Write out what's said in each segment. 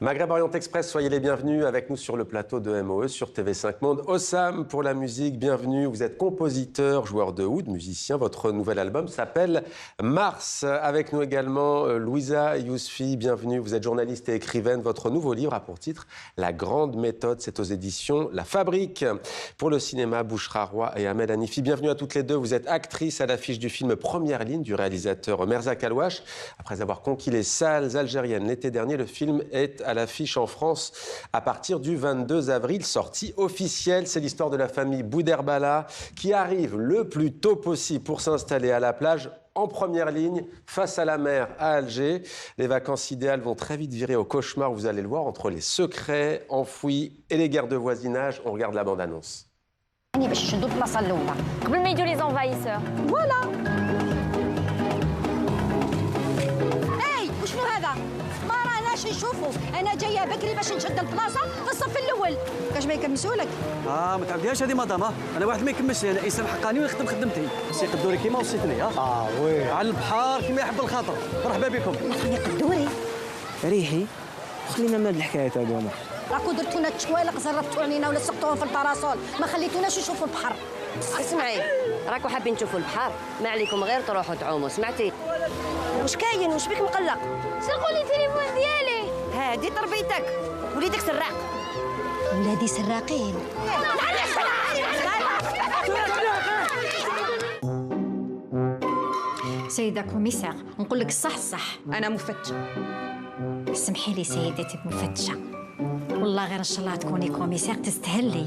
Maghreb Orient Express, soyez les bienvenus avec nous sur le plateau de MOE sur TV5 Monde. Hossam pour la musique, bienvenue. Vous êtes compositeur, joueur de oud, musicien. Votre nouvel album s'appelle Mars. Avec nous également Louisa Yousfi, bienvenue. Vous êtes journaliste et écrivaine. Votre nouveau livre a pour titre La Grande Méthode. C'est aux éditions La Fabrique. Pour le cinéma, Bouchra Roy et Amel Hanifi, bienvenue à toutes les deux. Vous êtes actrice à l'affiche du film Première Ligne du réalisateur Merzak Alouache. Après avoir conquis les salles algériennes l'été dernier, le film est à l'affiche en France à partir du 22 avril, sortie officielle. C'est l'histoire de la famille Bouderbala qui arrive le plus tôt possible pour s'installer à la plage en première ligne, face à la mer à Alger. Les vacances idéales vont très vite virer au cauchemar, vous allez le voir, entre les secrets enfouis et les guerres de voisinage. On regarde la bande-annonce. قبل ما يجوا les envahisseurs. Voilà. Hey, وشنو هذا؟ ما راناش نشوفوا، أنا جاية بكري باش نشد البلاصة في الصف الأول. كاش ما يكمسوا لك؟ ما تعاوديهاش هذه مدام. انا واحد ما يكملش لي، انا انسان حقاني ونخدم خدمتي. سي قدوري كيما وصيتني. وي على البحر كيما يحب الخاطر. مرحبا بكم. يا قدوري ريحي خلينا من هاد الحكايات هادوما. راكو درتونا التشوالق، زرفتوا علينا ولا سقطوهم في الباراسول، ما خليتوناش نشوفوا البحر. اسمعي، راكو حابين تشوفوا البحر، ما عليكم غير تروحوا تعوموا، سمعتي؟ واش كاين؟ واش بك مقلق؟ سرقوا لي التليفون ديالي. هادي تربيتك، وليدك سراق. ولادي سراقين. سيدة كوميسار، نقول لك صح. أنا مفتشة. اسمحي لي سيدتي المفتشة، والله غير ان شاء الله تكوني كوميسار تستهلي.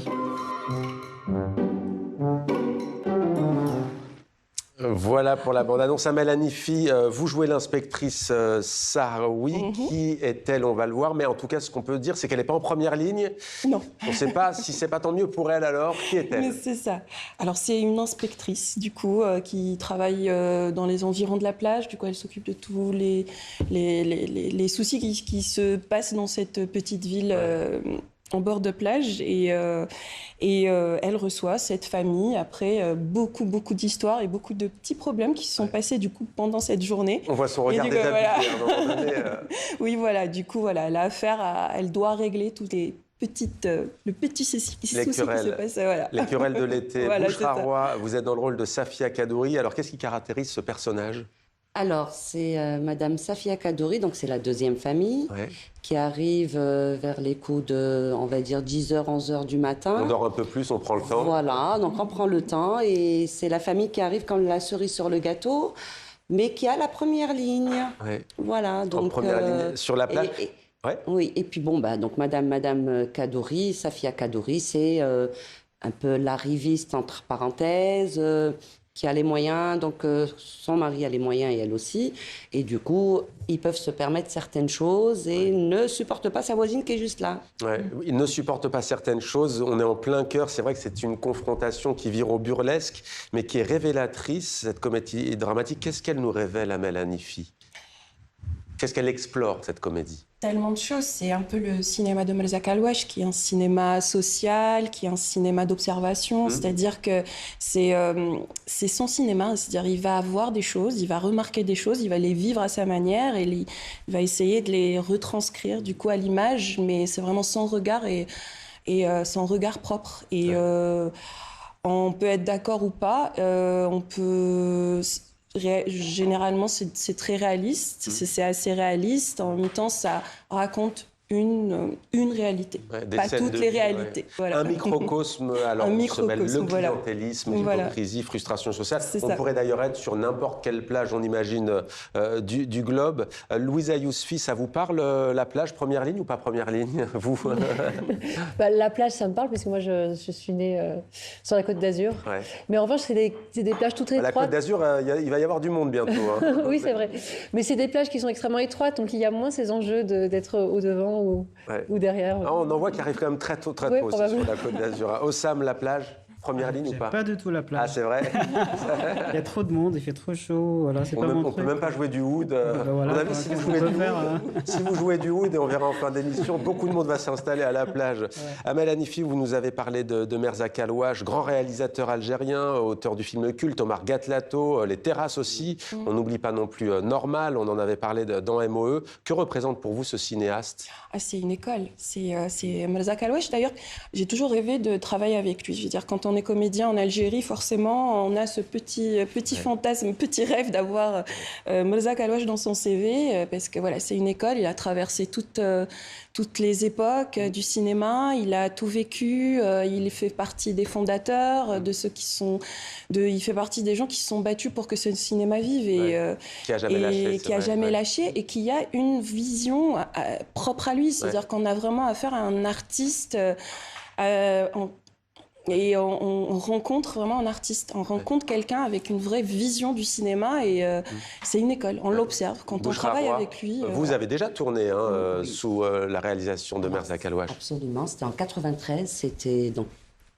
Voilà pour la bande-annonce. Amel Hanifi, vous jouez l'inspectrice Sahraoui. Qui est-elle? On va le voir. Mais en tout cas, ce qu'on peut dire, c'est qu'elle n'est pas en première ligne. Non. On ne sait pas si c'est pas tant mieux pour elle alors. Qui est-elle? Mais c'est ça. Alors, c'est une inspectrice, du coup, qui travaille dans les environs de la plage. Du coup, elle s'occupe de tous les soucis qui se passent dans cette petite ville en bord de plage. Et elle reçoit cette famille après beaucoup d'histoires et beaucoup de petits problèmes qui se sont passés, du coup, pendant cette journée. On voit son regard déshabillé à un moment donné. Oui, voilà. Du coup, voilà, elle a affaire elle doit régler toutes les le petit souci qui se passe. Voilà. Les querelles de l'été. Voilà, Bouchra Roy, vous êtes dans le rôle de Safia Kaddouri. Alors, qu'est-ce qui caractérise ce personnage? Alors, c'est Madame Safia Kaddouri, donc c'est la deuxième famille, qui arrive vers les coups de, on va dire, 10h, 11h du matin. On dort un peu plus, on prend le temps. Voilà, donc on prend le temps et c'est la famille qui arrive comme la cerise sur le gâteau, mais qui a la première ligne. Voilà, donc... En première ligne, sur la plage. Oui, et puis bon, donc Madame Kaddouri, Safia Kaddouri, c'est un peu l'arriviste, entre parenthèses, qui a les moyens, donc son mari a les moyens et elle aussi, et du coup, ils peuvent se permettre certaines choses et ne supportent pas sa voisine qui est juste là. Ils ne supportent pas certaines choses, on est en plein cœur, c'est vrai que c'est une confrontation qui vire au burlesque, mais qui est révélatrice, cette comédie dramatique. Qu'est-ce qu'elle nous révèle, Amel Hanifi? Qu'est-ce qu'elle explore, cette comédie? Tellement de choses. C'est un peu le cinéma de Merzak Alouache, qui est un cinéma social, qui est un cinéma d'observation. C'est-à-dire que c'est son cinéma. C'est-à-dire il va avoir des choses, il va remarquer des choses, il va les vivre à sa manière et il va essayer de les retranscrire du coup à l'image, mais c'est vraiment son regard et son regard propre. Et on peut être d'accord ou pas, on peut... Généralement, c'est très réaliste, c'est assez réaliste. En même temps, ça raconte une réalité, pas toutes les réalités. Voilà. Un microcosme, alors le clientélisme, l'hypocrisie, frustration sociale. On pourrait d'ailleurs être sur n'importe quelle plage, on imagine, du globe. Louisa Yousfi, ça vous parle, la plage, première ligne ou pas première ligne, vous? La plage, ça me parle, parce que moi, je suis née sur la Côte d'Azur. Mais en revanche, c'est des plages toutes étroites. La Côte d'Azur, il va y avoir du monde bientôt. Hein. Oui, c'est vrai. Mais c'est des plages qui sont extrêmement étroites, donc il y a moins ces enjeux d'être au-devant ou derrière. On en voit qui arrive quand même très tôt sur la Côte d'Azur. Hossam, la plage? Première ligne ou pas? Pas du tout la place. Ah, c'est vrai. Il y a trop de monde, il fait trop chaud. Voilà, c'est pas mon on truc. peut même pas jouer du oud. Voilà, on a vu, si vous jouez du oud, et on verra en fin d'émission, beaucoup de monde va s'installer à la plage. Amel Hanifi, vous nous avez parlé de Merzak Alouache, grand réalisateur algérien, auteur du film culte Omar Gatlato, Les Terrasses aussi. On n'oublie pas non plus Normal, on en avait parlé dans MOE. Que représente pour vous ce cinéaste? C'est une école. C'est Merzak Alouache. D'ailleurs, j'ai toujours rêvé de travailler avec lui. Je veux dire, quand on est comédien en Algérie, forcément, on a ce petit fantasme, petit rêve d'avoir Merzak Alouache dans son CV, parce que voilà, c'est une école. Il a traversé toutes les époques du cinéma. Il a tout vécu. Il fait partie des fondateurs, il fait partie des gens qui se sont battus pour que ce cinéma vive et qui a jamais lâché, et qui a une vision propre à lui. C'est-à-dire qu'on a vraiment affaire à un artiste. Et on rencontre vraiment un artiste, on rencontre quelqu'un avec une vraie vision du cinéma et c'est une école, on l'observe quand on travaille avec lui. Vous avez déjà tourné sous la réalisation de Merzak Alouache. Absolument, c'était en 93, c'était donc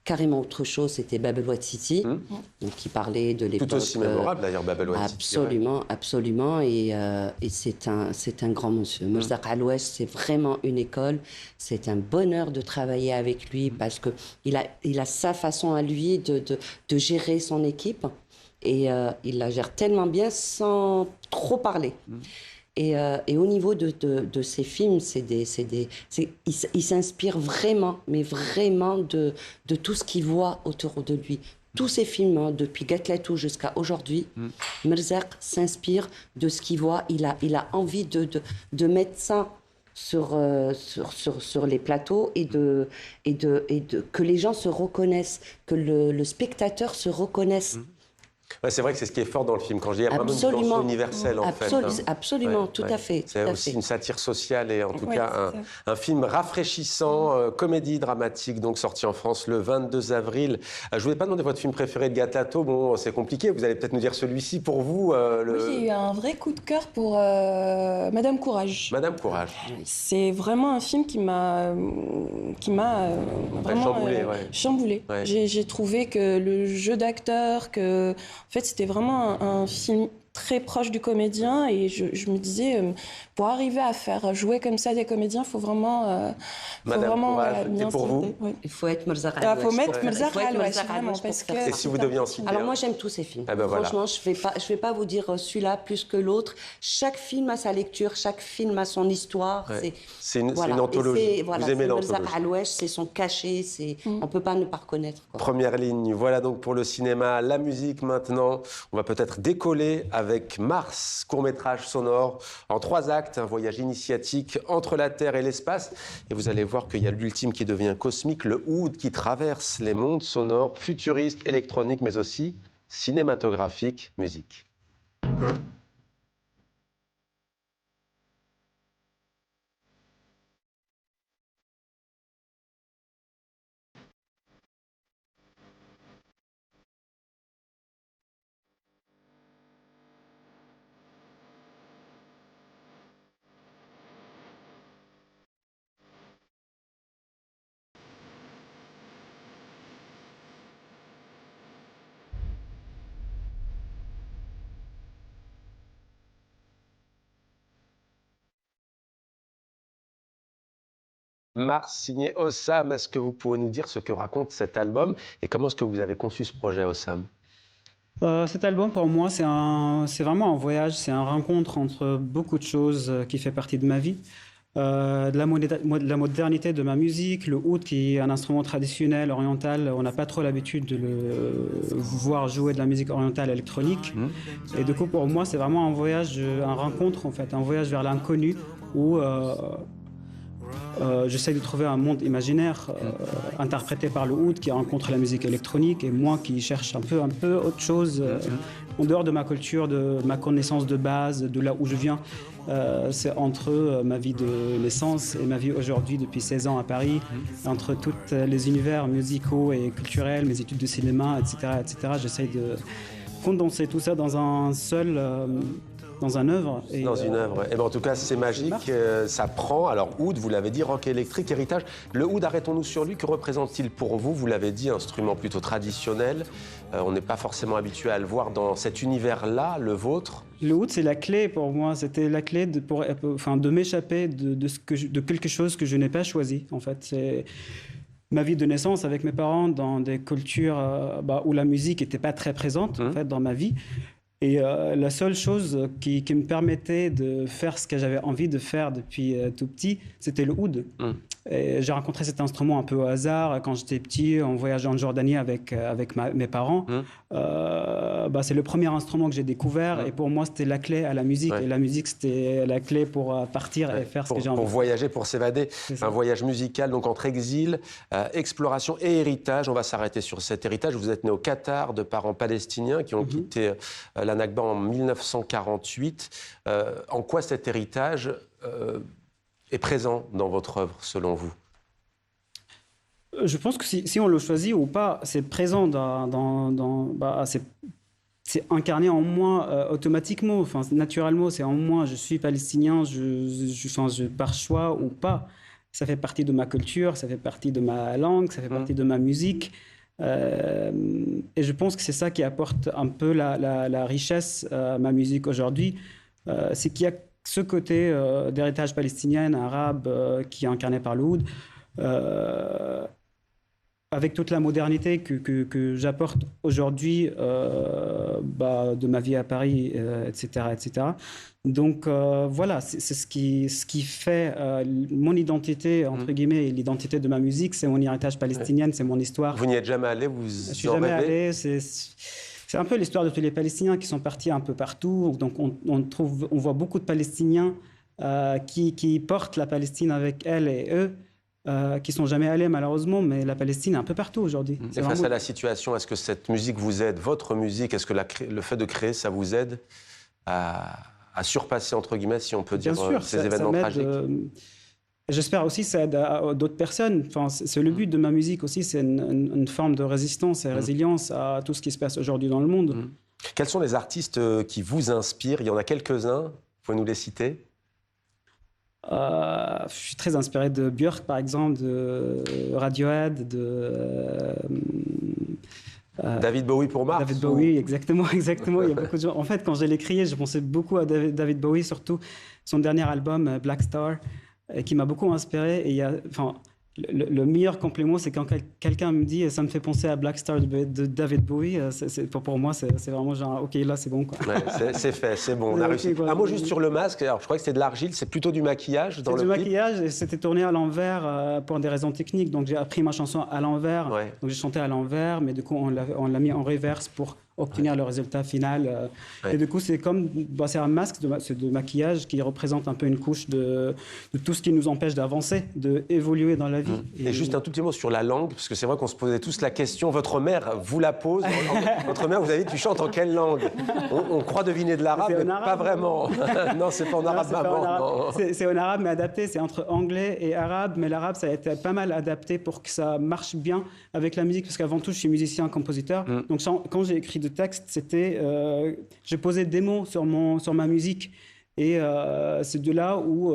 carrément autre chose, c'était Bab el Ouattiti, donc qui parlait de l'époque. Tout aussi mémorable d'ailleurs, Bab el Ouattiti. Absolument, absolument, et c'est un grand monsieur. Merzak Alouache, c'est vraiment une école, c'est un bonheur de travailler avec lui parce que il a sa façon à lui de gérer son équipe et il la gère tellement bien sans trop parler. Et au niveau de ces films, il s'inspire vraiment, mais vraiment de tout ce qu'il voit autour de lui. Tous ces films, depuis Gatlatou jusqu'à aujourd'hui, Merzak s'inspire de ce qu'il voit. Il a envie de mettre ça sur les plateaux et que les gens se reconnaissent, que le spectateur se reconnaisse. C'est vrai que c'est ce qui est fort dans le film. Quand je dis, il y a vraiment une dimension universelle, en fait. Absolument, tout à fait. C'est aussi une satire sociale et en tout cas un film rafraîchissant, comédie dramatique, donc sorti en France le 22 avril. Je ne vous ai pas demandé votre film préféré de Gatlato. Bon, c'est compliqué. Vous allez peut-être nous dire celui-ci pour vous. Oui, j'ai eu un vrai coup de cœur pour Madame Courage. Madame Courage. C'est vraiment un film qui m'a vraiment chamboulé. J'ai trouvé que le jeu d'acteur, en fait, c'était vraiment un film très proche du comédien et je me disais, pour arriver à faire jouer comme ça des comédiens, il faut vraiment... et pour vous il faut être Merzak Alouache. Il faut mettre Merzak Alouache, vraiment. Et si vous deviez en citer Alors moi, j'aime tous ces films. Franchement, je vais pas vous dire celui-là plus que l'autre. Chaque film a sa lecture, chaque film a son histoire. C'est une anthologie. Vous aimez l'anthologie. Merzak Alouache, c'est son cachet. On ne peut pas ne pas reconnaître. Première ligne. Voilà donc pour le cinéma. La musique maintenant. On va peut-être décoller avec Mars, court-métrage sonore en 3 actes, un voyage initiatique entre la Terre et l'espace. Et vous allez voir qu'il y a l'ultime qui devient cosmique, le oud qui traverse les mondes sonores, futuristes, électroniques, mais aussi cinématographiques, musique. Mars, signé Hossam. Est-ce que vous pouvez nous dire ce que raconte cet album et comment est-ce que vous avez conçu ce projet, Hossam? Cet album, pour moi, c'est vraiment un voyage, c'est une rencontre entre beaucoup de choses qui fait partie de ma vie. De la modernité de ma musique, le oud qui est un instrument traditionnel oriental, on n'a pas trop l'habitude de le voir jouer de la musique orientale électronique. Et du coup, pour moi, c'est vraiment un voyage, une rencontre en fait, un voyage vers l'inconnu où j'essaie de trouver un monde imaginaire interprété par le oud qui rencontre la musique électronique et moi qui cherche un peu autre chose en dehors de ma culture, de ma connaissance de base, de là où je viens. C'est entre ma vie de naissance et ma vie aujourd'hui depuis 16 ans à Paris, entre tous les univers musicaux et culturels, mes études de cinéma, etc. J'essaie de condenser tout ça dans un seul dans un œuvre. Dans une œuvre. Et ben en tout cas, c'est magique. Ça prend. Alors, oud, vous l'avez dit, rock électrique, héritage. Le oud, arrêtons-nous sur lui. Que représente-t-il pour vous? Vous l'avez dit, instrument plutôt traditionnel. On n'est pas forcément habitué à le voir dans cet univers-là, le vôtre. Le oud, c'est la clé pour moi. C'était la clé de m'échapper de quelque chose que je n'ai pas choisi. En fait, c'est ma vie de naissance avec mes parents dans des cultures où la musique n'était pas très présente en fait, dans ma vie. Et la seule chose qui me permettait de faire ce que j'avais envie de faire depuis tout petit, c'était le oud. Et j'ai rencontré cet instrument un peu au hasard quand j'étais petit, en voyageant en Jordanie avec mes parents. C'est le premier instrument que j'ai découvert et pour moi, c'était la clé à la musique. Et la musique, c'était la clé pour partir et faire ce que j'ai envie. Pour voyager, pour s'évader. Un voyage musical donc entre exil, exploration et héritage. On va s'arrêter sur cet héritage. Vous êtes né au Qatar de parents palestiniens qui ont quitté la Nakba en 1948. En quoi cet héritage est présent dans votre œuvre, selon vous? Je pense que si on le choisit ou pas, c'est présent c'est incarné en moi automatiquement, enfin, naturellement, c'est en moi. Je suis palestinien, par choix ou pas. Ça fait partie de ma culture, ça fait partie de ma langue, ça fait partie de ma musique. Et je pense que c'est ça qui apporte un peu la richesse à ma musique aujourd'hui. C'est qu'il y a ce côté d'héritage palestinien, arabe, qui est incarné par le oud, avec toute la modernité que j'apporte aujourd'hui de ma vie à Paris, etc., etc. Donc voilà, c'est ce qui fait mon identité, entre guillemets, et l'identité de ma musique, c'est mon héritage palestinien, c'est mon histoire. Vous n'y êtes jamais allé, vous Je suis jamais allé, c'est un peu l'histoire de tous les Palestiniens qui sont partis un peu partout. Donc on voit beaucoup de Palestiniens qui portent la Palestine avec elles et eux, qui sont jamais allés malheureusement, mais la Palestine est un peu partout aujourd'hui. Et face à la situation, est-ce que cette musique vous aide, votre musique, est-ce que le fait de créer, ça vous aide à surpasser, entre guillemets, si on peut dire, ces événements tragiques? J'espère aussi que ça aide à d'autres personnes. Enfin, c'est le but de ma musique aussi, c'est une forme de résistance et résilience à tout ce qui se passe aujourd'hui dans le monde. Quels sont les artistes qui vous inspirent? Il y en a quelques-uns, vous pouvez nous les citer? Je suis très inspiré de Björk, par exemple, de Radiohead, David Bowie pour Mars. David Bowie, exactement. Il y a beaucoup de gens. En fait, quand je l'ai écrit, je pensais beaucoup à David Bowie, surtout son dernier album, Black Star, qui m'a beaucoup inspiré. Et le meilleur compliment, c'est quand quelqu'un me dit « ça me fait penser à Black Star de David Bowie », pour moi, c'est vraiment genre « ok, là, c'est bon ». Ouais, c'est fait, c'est bon, on a réussi. Un mot juste sur le masque. Alors, je crois que c'était de l'argile, c'est plutôt du maquillage dans le clip. C'est du maquillage, et c'était tourné à l'envers pour des raisons techniques. Donc, j'ai appris ma chanson à l'envers. Ouais. Donc, j'ai chanté à l'envers, mais du coup, on l'a mis en reverse pour obtenir le résultat final. Et du coup, c'est c'est un masque de maquillage qui représente un peu une couche de tout ce qui nous empêche d'avancer, d'évoluer dans la vie. Et juste un tout petit mot sur la langue, parce que c'est vrai qu'on se posait tous la question. Votre mère vous la pose. Votre mère vous a dit, tu chantes en quelle langue? On croit deviner de l'arabe, mais pas vraiment. Non, c'est pas en arabe, maman. C'est en arabe, mais adapté. C'est entre anglais et arabe. Mais l'arabe, ça a été pas mal adapté pour que ça marche bien avec la musique, parce qu'avant tout, je suis musicien, compositeur. Donc quand j'ai écrit de texte, c'était j'ai posé des mots sur ma musique et c'est de là où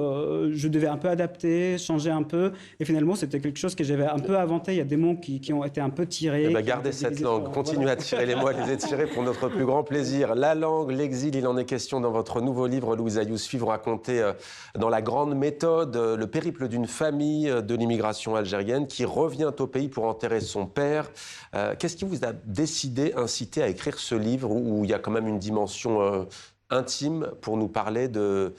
je devais un peu adapter, changer un peu, et finalement c'était quelque chose que j'avais un peu inventé. Il y a des mots qui ont été un peu tirés. Gardez cette langue, continuez à tirer les mots, à les étirer pour notre plus grand plaisir. La langue, l'exil, il en est question dans votre nouveau livre, Louisa Yousfi. Vous racontez dans La Grande Méthode le périple d'une famille de l'immigration algérienne qui revient au pays pour enterrer son père. Qu'est-ce qui vous a incité à écrire ce livre où il y a quand même une dimension intime pour nous parler de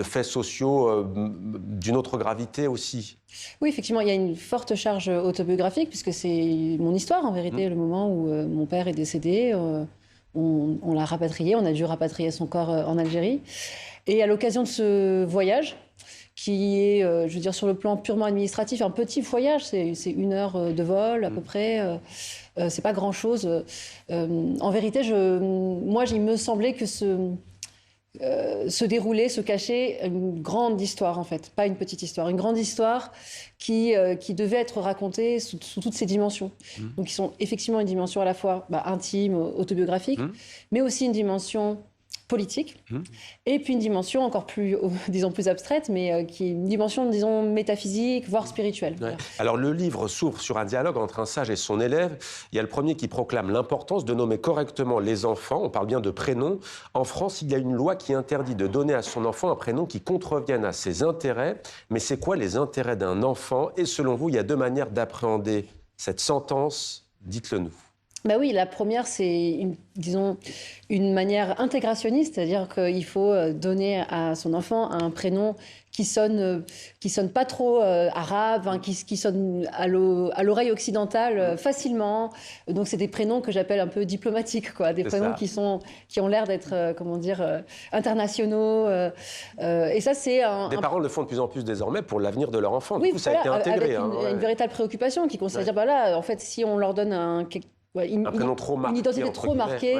faits sociaux d'une autre gravité aussi? Oui, effectivement, il y a une forte charge autobiographique puisque c'est mon histoire en vérité, le moment où mon père est décédé. On l'a rapatrié, on a dû rapatrier son corps en Algérie. Et à l'occasion de ce voyage, qui est, je veux dire, sur le plan purement administratif, un petit voyage, c'est 1 heure de vol à peu près, c'est pas grand-chose. En vérité, il me semblait que se déroulait, se cachait une grande histoire en fait, pas une petite histoire, une grande histoire qui devait être racontée sous toutes ses dimensions. Donc ils sont effectivement une dimension à la fois intime, autobiographique, mais aussi une dimension politique, et puis une dimension encore plus, disons, plus abstraite, mais qui est une dimension, disons, métaphysique, voire spirituelle. Ouais. Alors le livre s'ouvre sur un dialogue entre un sage et son élève. Il y a le premier qui proclame l'importance de nommer correctement les enfants. On parle bien de prénoms. En France, il y a une loi qui interdit de donner à son enfant un prénom qui contrevienne à ses intérêts. Mais c'est quoi les intérêts d'un enfant? Et selon vous, il y a deux manières d'appréhender cette sentence. Dites-le nous. Bah oui, la première, c'est, disons, une manière intégrationniste, c'est-à-dire qu'il faut donner à son enfant un prénom qui sonne pas trop arabe, hein, qui sonne à l'oreille occidentale facilement. Donc c'est des prénoms que j'appelle un peu diplomatiques, quoi, des prénoms qui ont l'air d'être, comment dire, internationaux. Et ça, c'est des parents le font de plus en plus désormais pour l'avenir de leur enfant. Oui, du coup, ça a été intégré. Avec une véritable préoccupation qui consiste à dire, bah là, en fait, si on leur donne un prénom trop marqué, une identité trop marquée,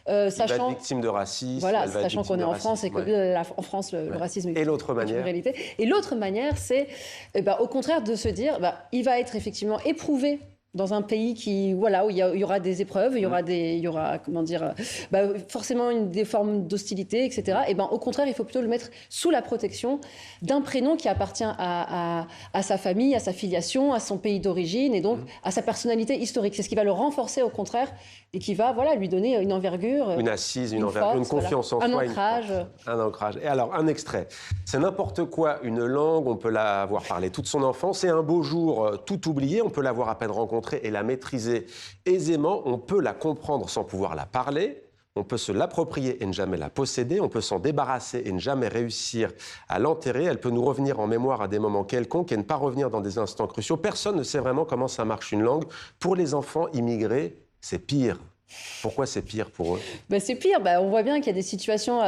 sachant, il va être victime de racisme. Voilà, sachant qu'on est en France et que en France, le racisme est une réalité. Et l'autre manière, c'est au contraire de se dire, il va être effectivement éprouvé dans un pays où il y aura des épreuves, il y aura comment dire, forcément des formes d'hostilité, etc. Et au contraire, il faut plutôt le mettre sous la protection d'un prénom qui appartient à sa famille, à sa filiation, à son pays d'origine et donc à sa personnalité historique. C'est ce qui va le renforcer au contraire et qui va lui donner une envergure, une assise, une envergure, une confiance en soi, un ancrage. Un ancrage. Et alors, un extrait. C'est n'importe quoi, une langue, on peut l'avoir parlé toute son enfance, et un beau jour, tout oublié, on peut l'avoir à peine rencontrée et la maîtriser aisément, on peut la comprendre sans pouvoir la parler, on peut se l'approprier et ne jamais la posséder, on peut s'en débarrasser et ne jamais réussir à l'enterrer, elle peut nous revenir en mémoire à des moments quelconques et ne pas revenir dans des instants cruciaux. Personne ne sait vraiment comment ça marche une langue. Pour les enfants immigrés, c'est pire. Pourquoi c'est pire pour eux? C'est pire, on voit bien qu'il y a des situations...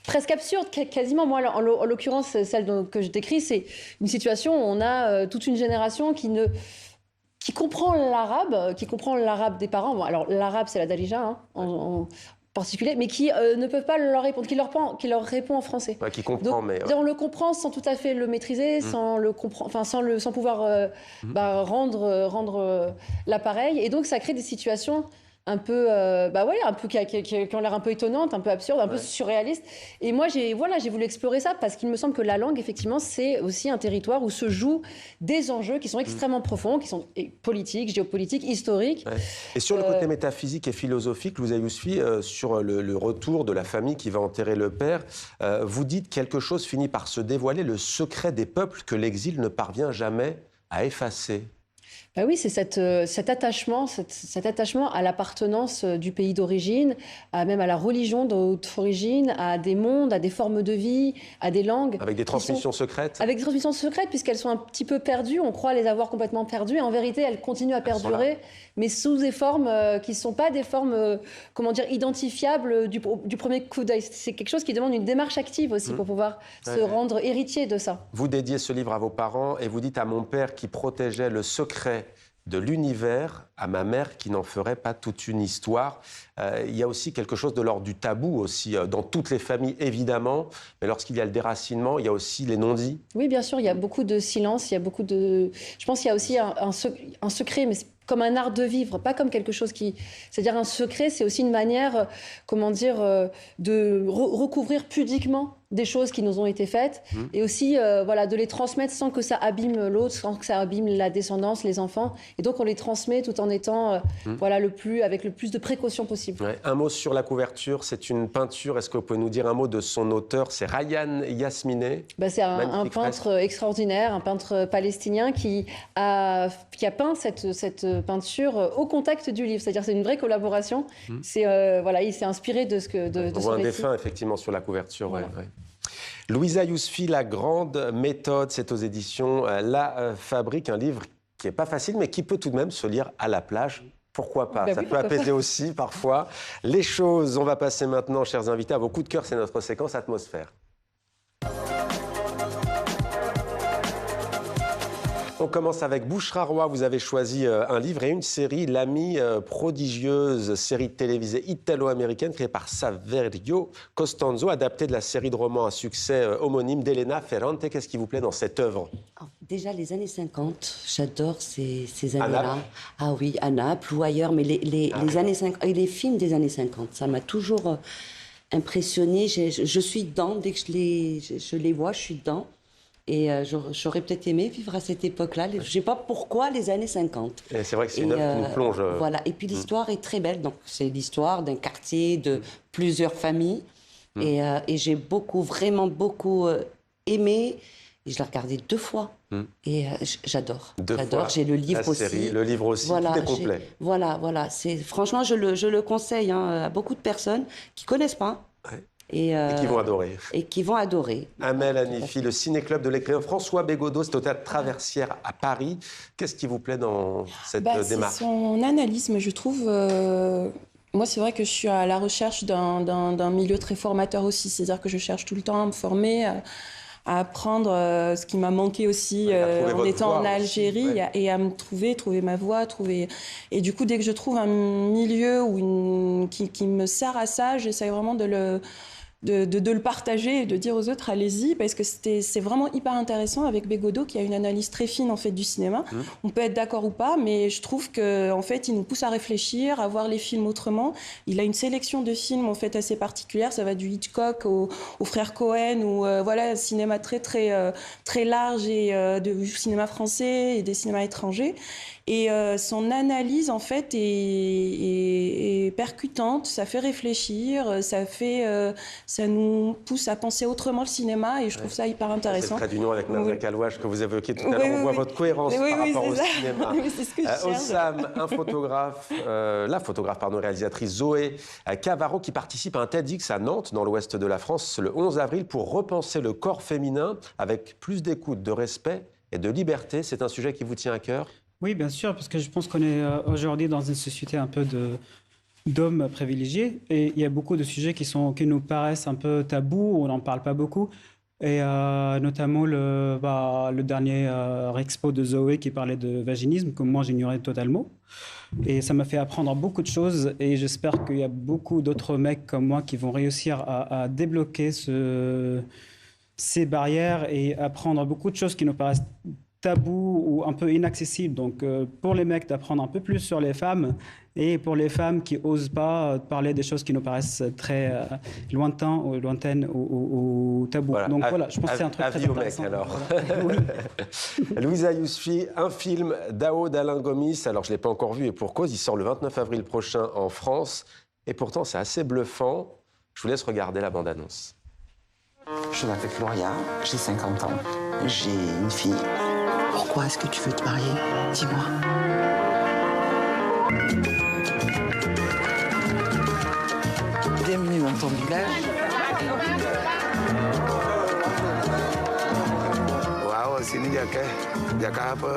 presque absurde, quasiment. Moi, en l'occurrence, celle que je décris, c'est une situation où on a toute une génération qui comprend l'arabe des parents. Bon, alors, l'arabe, c'est la Dalija, en particulier, mais qui ne peuvent pas leur répondre, qui leur répond en français. Qui comprend, donc, on le comprend sans tout à fait le maîtriser, sans pouvoir rendre l'appareil. Et donc, ça crée des situations un peu, qui ont l'air un peu étonnantes, un peu absurdes, un peu surréalistes. Et moi, j'ai voulu explorer ça parce qu'il me semble que la langue, effectivement, c'est aussi un territoire où se jouent des enjeux qui sont extrêmement profonds, qui sont politiques, géopolitiques, historiques. Ouais. Et sur le côté métaphysique et philosophique, Louisa Yousfi, sur le retour de la famille qui va enterrer le père, vous dites quelque chose finit par se dévoiler, le secret des peuples que l'exil ne parvient jamais à effacer. Oui, c'est cet attachement à l'appartenance du pays d'origine, même à la religion d'origine, à des mondes, à des formes de vie, à des langues. Avec des transmissions secrètes. Avec des transmissions secrètes, puisqu'elles sont un petit peu perdues. On croit les avoir complètement perdues. Et en vérité, elles continuent à perdurer, mais sous des formes qui ne sont pas des formes, identifiables du premier coup d'œil. C'est quelque chose qui demande une démarche active aussi pour pouvoir se rendre héritier de ça. Vous dédiez ce livre à vos parents et vous dites à mon père qui protégeait le secret de l'univers, à ma mère qui n'en ferait pas toute une histoire. Il y a aussi quelque chose de l'ordre du tabou aussi, dans toutes les familles évidemment, mais lorsqu'il y a le déracinement, il y a aussi les non-dits. Oui, bien sûr, il y a beaucoup de silence, il y a beaucoup de... Je pense qu'il y a aussi un secret, mais comme un art de vivre, pas comme quelque chose qui... C'est-à-dire un secret, c'est aussi une manière, de recouvrir pudiquement des choses qui nous ont été faites et aussi de les transmettre sans que ça abîme l'autre, sans que ça abîme la descendance, les enfants. Et donc on les transmet tout en étant avec le plus de précautions possible. Ouais. Un mot sur la couverture, c'est une peinture. Est-ce que vous pouvez nous dire un mot de son auteur? C'est Ryan Yasmineh. C'est un peintre extraordinaire, un peintre palestinien qui a peint cette peinture au contact du livre. C'est-à-dire c'est une vraie collaboration. Il s'est inspiré de ce que de on voit un défunt effectivement sur la couverture. Voilà. Ouais. Louisa Yousfi, La Grande Méthode, c'est aux éditions La Fabrique, un livre qui n'est pas facile, mais qui peut tout de même se lire à la plage. Pourquoi pas? Ça peut apaiser aussi parfois les choses. On va passer maintenant, chers invités, à vos coups de cœur. C'est notre séquence Atmosphère. On commence avec Bouchra Roy. Vous avez choisi un livre et une série, L'Amie prodigieuse, série télévisée italo-américaine créée par Saverio Costanzo, adaptée de la série de romans à succès homonyme d'Elena Ferrante. Qu'est-ce qui vous plaît dans cette œuvre? Déjà, les années 50, j'adore ces À années-là. Naples? Ah oui, à Naples ou ailleurs, mais les années 50, et les films des années 50, ça m'a toujours impressionnée. Je suis dedans, dès que je les vois, je suis dedans. Et j'aurais peut-être aimé vivre à cette époque-là. Je ne sais pas pourquoi les années 50. Et c'est vrai que c'est une œuvre qui nous plonge. Voilà. Et puis l'histoire est très belle. Donc c'est l'histoire d'un quartier, de plusieurs familles. Et j'ai vraiment beaucoup aimé. Et je l'ai regardé 2 fois. Et j'adore. 2 J'adore. fois J'ai le livre la aussi. série, le livre aussi, voilà, tout est complet. Voilà. Franchement, je le conseille à beaucoup de personnes qui ne connaissent pas. Ouais. Et qui vont adorer. Et qui vont adorer. Amel Hanifi, le ciné-club de l'écrivain François Bégodeau, c'est au Théâtre Traversière à Paris. Qu'est-ce qui vous plaît dans cette démarche? C'est son analyse, mais je trouve... Moi, c'est vrai que je suis à la recherche d'un milieu très formateur aussi. C'est-à-dire que je cherche tout le temps à me former, à apprendre ce qui m'a manqué aussi en étant en Algérie aussi, et à me trouver ma voie, Et du coup, dès que je trouve un milieu qui me sert à ça, j'essaye vraiment de le partager et de dire aux autres allez-y, parce que c'est vraiment hyper intéressant avec Bégodeau qui a une analyse très fine en fait du cinéma. On peut être d'accord ou pas, mais je trouve que en fait il nous pousse à réfléchir, à voir les films autrement. Il a une sélection de films en fait assez particulière, ça va du Hitchcock aux frères Cohen ou voilà, un cinéma très large et du cinéma français et des cinémas étrangers. Et son analyse, en fait, est percutante, ça fait réfléchir, ça nous pousse à penser autrement le cinéma, et je trouve ça hyper intéressant. C'est le trait d'union avec Nadia Kalouach que vous évoquiez tout à l'heure. On voit votre cohérence par rapport au cinéma. C'est ce que je cherche. Ossam, un photographe, réalisatrice Zoé Cavaro, qui participe à un TEDx à Nantes, dans l'ouest de la France, le 11 avril, pour repenser le corps féminin avec plus d'écoute, de respect et de liberté. C'est un sujet qui vous tient à cœur? Oui, bien sûr, parce que je pense qu'on est aujourd'hui dans une société un peu d'hommes privilégiés, et il y a beaucoup de sujets qui nous paraissent un peu tabous, on n'en parle pas beaucoup, et notamment le dernier expo de Zoé qui parlait de vaginisme, que moi j'ignorais totalement, et ça m'a fait apprendre beaucoup de choses, et j'espère qu'il y a beaucoup d'autres mecs comme moi qui vont réussir à débloquer ces barrières et apprendre beaucoup de choses qui nous paraissent tabou ou un peu inaccessible. Donc, pour les mecs, d'apprendre un peu plus sur les femmes, et pour les femmes qui n'osent pas parler des choses qui nous paraissent très lointaines ou tabou. Voilà. Donc voilà, je pense que c'est un truc très intéressant. Mec, alors. Oui. Louisa Yousfi, un film d'Aoud Alain Gomis. Alors, je ne l'ai pas encore vu, et pour cause, il sort le 29 avril prochain en France. Et pourtant, c'est assez bluffant. Je vous laisse regarder la bande-annonce. Je m'appelle Gloria, j'ai 50 ans, j'ai une fille. Pourquoi est-ce que tu veux te marier? Dis-moi. Bienvenue dans ton village. Wow, sini jaka apa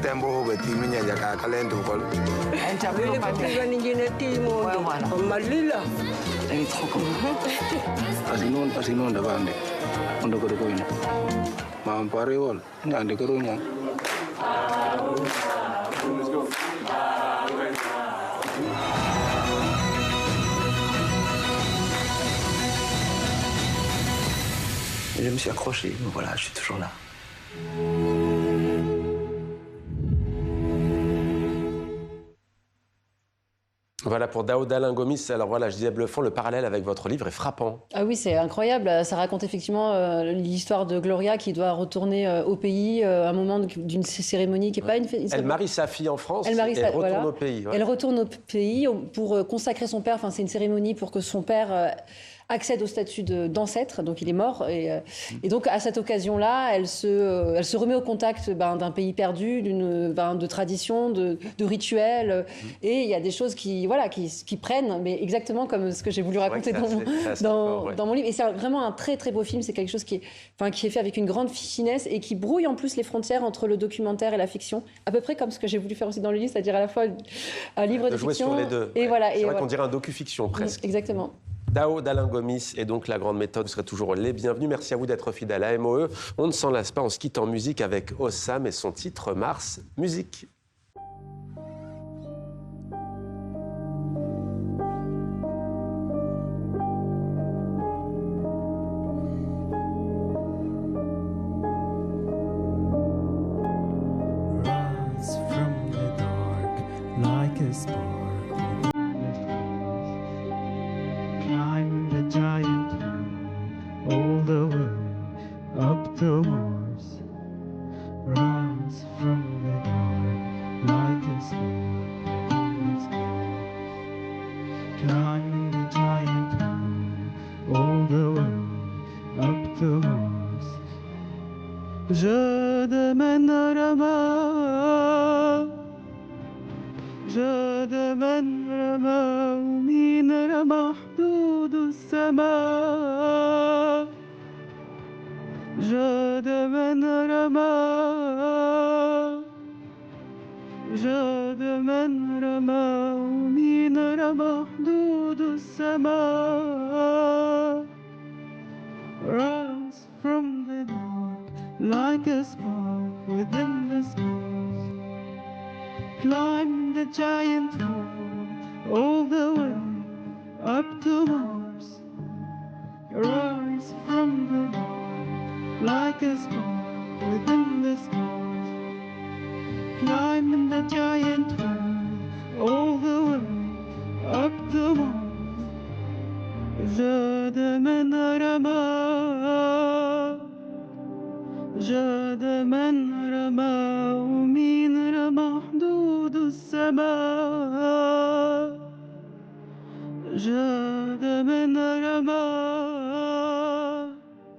tembo beti minya jaka kalen tu kol. Malila. Elle est trop contente. Asinon da bande. Ondo ko ko ina. Ma ampare wol, nyande ko ronya. Je me suis accroché, mais voilà, je suis toujours là. Voilà pour Daoud Alain Gomis. Alors voilà, je disais bluffant, le parallèle avec votre livre est frappant. Ah oui, c'est incroyable. Ça raconte effectivement l'histoire de Gloria qui doit retourner au pays à un moment d'une cérémonie qui n'est pas une Elle marie sa fille en France et elle retourne au pays. Ouais. Elle retourne au pays pour consacrer son père. Enfin, c'est une cérémonie pour que son père accède au statut d'ancêtre, donc il est mort. Et donc, à cette occasion-là, elle se remet au contact d'un pays perdu, de traditions, de rituels. Et il y a des choses qui prennent, mais exactement comme ce que j'ai voulu raconter dans mon livre. Et c'est vraiment un très, très beau film. C'est quelque chose qui est fait avec une grande finesse et qui brouille en plus les frontières entre le documentaire et la fiction. À peu près comme ce que j'ai voulu faire aussi dans le livre, c'est-à-dire à la fois un livre de fiction. Jouer sur les deux. Et voilà. C'est vrai qu'on dirait un docu-fiction presque. Exactement. Daoud Alain Gomis et donc La Grande Méthode, vous serez toujours les bienvenus. Merci à vous d'être fidèle à MOE. On ne s'en lasse pas, on se quitte en musique avec Ossam et son titre Mars Musique. to Mars, rise from the dark like a star. Climb the giant mountain all the way up to Mars. Je demène رمى ومين رمى حدود السماء. Je demène رمى ومين رمى حدود السماء. Rise from the dark like a spark within the stars. Climb the giant wall all the way up to Mars. Rise from the dark like a spark within the stars. Climb the giant wall all the way up to Mars. Je demène رمى ومين رمى حدود السماء. Je